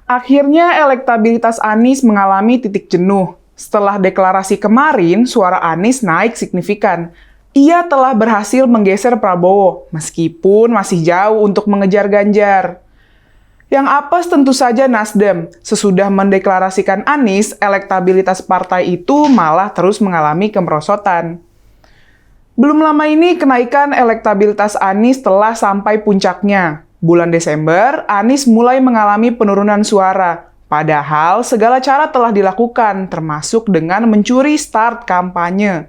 Akhirnya elektabilitas Anies mengalami titik jenuh. Setelah deklarasi kemarin, suara Anies naik signifikan. Ia telah berhasil menggeser Prabowo, meskipun masih jauh untuk mengejar Ganjar. Yang apes tentu saja Nasdem. Sesudah mendeklarasikan Anies, elektabilitas partai itu malah terus mengalami kemerosotan. Belum lama ini, kenaikan elektabilitas Anies telah sampai puncaknya. Bulan Desember, Anies mulai mengalami penurunan suara. Padahal segala cara telah dilakukan, termasuk dengan mencuri start kampanye.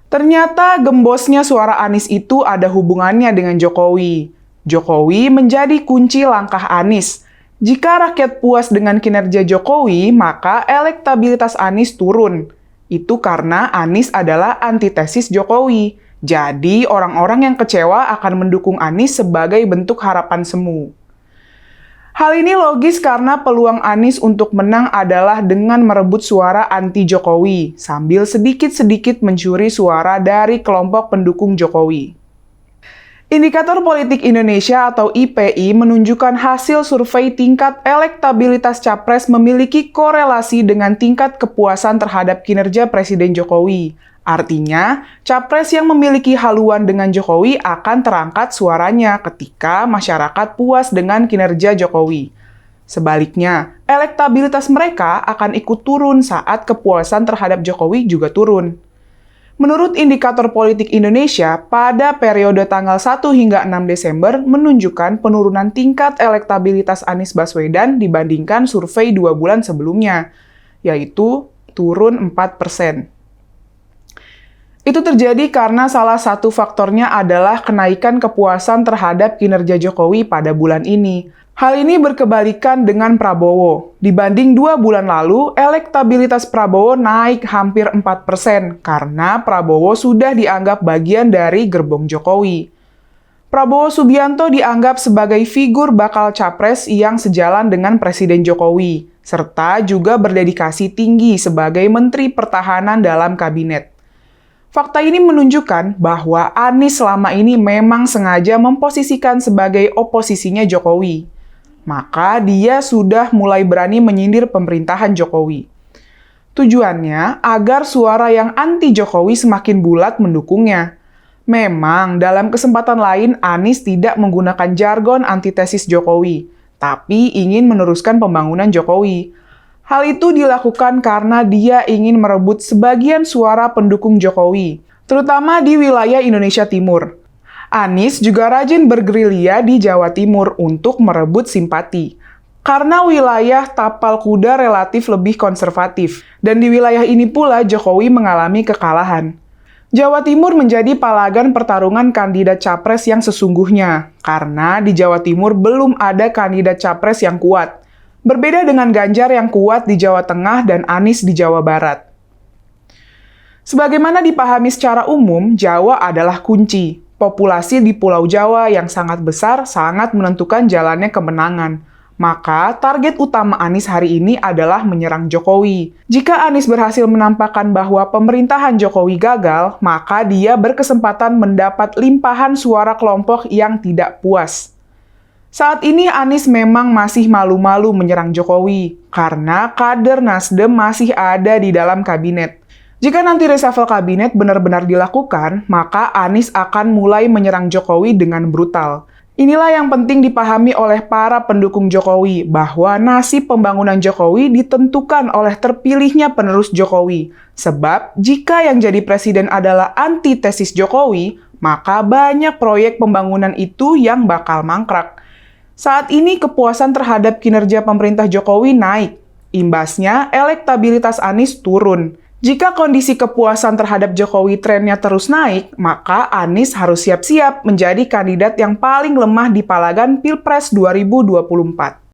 Ternyata gembosnya suara Anies itu ada hubungannya dengan Jokowi. Jokowi menjadi kunci langkah Anies. Jika rakyat puas dengan kinerja Jokowi, maka elektabilitas Anies turun. Itu karena Anies adalah antitesis Jokowi. Jadi orang-orang yang kecewa akan mendukung Anies sebagai bentuk harapan semu. Hal ini logis karena peluang Anies untuk menang adalah dengan merebut suara anti-Jokowi, sambil sedikit-sedikit mencuri suara dari kelompok pendukung Jokowi. Indikator Politik Indonesia atau IPI menunjukkan hasil survei tingkat elektabilitas Capres memiliki korelasi dengan tingkat kepuasan terhadap kinerja Presiden Jokowi. Artinya, Capres yang memiliki haluan dengan Jokowi akan terangkat suaranya ketika masyarakat puas dengan kinerja Jokowi. Sebaliknya, elektabilitas mereka akan ikut turun saat kepuasan terhadap Jokowi juga turun. Menurut Indikator Politik Indonesia, pada periode tanggal 1 hingga 6 Desember menunjukkan penurunan tingkat elektabilitas Anies Baswedan dibandingkan survei 2 bulan sebelumnya, yaitu turun 4%. Itu terjadi karena salah satu faktornya adalah kenaikan kepuasan terhadap kinerja Jokowi pada bulan ini. Hal ini berkebalikan dengan Prabowo. Dibanding 2 bulan lalu, elektabilitas Prabowo naik hampir 4% karena Prabowo sudah dianggap bagian dari gerbong Jokowi. Prabowo Subianto dianggap sebagai figur bakal capres yang sejalan dengan Presiden Jokowi, serta juga berdedikasi tinggi sebagai Menteri Pertahanan dalam kabinet. Fakta ini menunjukkan bahwa Anies selama ini memang sengaja memposisikan sebagai oposisinya Jokowi. Maka dia sudah mulai berani menyindir pemerintahan Jokowi. Tujuannya agar suara yang anti-Jokowi semakin bulat mendukungnya. Memang dalam kesempatan lain Anies tidak menggunakan jargon antitesis Jokowi, tapi ingin meneruskan pembangunan Jokowi. Hal itu dilakukan karena dia ingin merebut sebagian suara pendukung Jokowi, terutama di wilayah Indonesia Timur. Anies juga rajin bergerilya di Jawa Timur untuk merebut simpati. Karena wilayah tapal kuda relatif lebih konservatif, dan di wilayah ini pula Jokowi mengalami kekalahan. Jawa Timur menjadi palagan pertarungan kandidat capres yang sesungguhnya, karena di Jawa Timur belum ada kandidat capres yang kuat. Berbeda dengan Ganjar yang kuat di Jawa Tengah dan Anies di Jawa Barat. Sebagaimana dipahami secara umum, Jawa adalah kunci. Populasi di Pulau Jawa yang sangat besar sangat menentukan jalannya kemenangan. Maka, target utama Anies hari ini adalah menyerang Jokowi. Jika Anies berhasil menampakkan bahwa pemerintahan Jokowi gagal, maka dia berkesempatan mendapat limpahan suara kelompok yang tidak puas. Saat ini Anies memang masih malu-malu menyerang Jokowi, karena kader Nasdem masih ada di dalam kabinet. Jika nanti reshuffle kabinet benar-benar dilakukan, maka Anies akan mulai menyerang Jokowi dengan brutal. Inilah yang penting dipahami oleh para pendukung Jokowi, bahwa nasib pembangunan Jokowi ditentukan oleh terpilihnya penerus Jokowi. Sebab, jika yang jadi presiden adalah antitesis Jokowi, maka banyak proyek pembangunan itu yang bakal mangkrak. Saat ini kepuasan terhadap kinerja pemerintah Jokowi naik. Imbasnya, elektabilitas Anies turun. Jika kondisi kepuasan terhadap Jokowi trennya terus naik, maka Anies harus siap-siap menjadi kandidat yang paling lemah di palagan Pilpres 2024.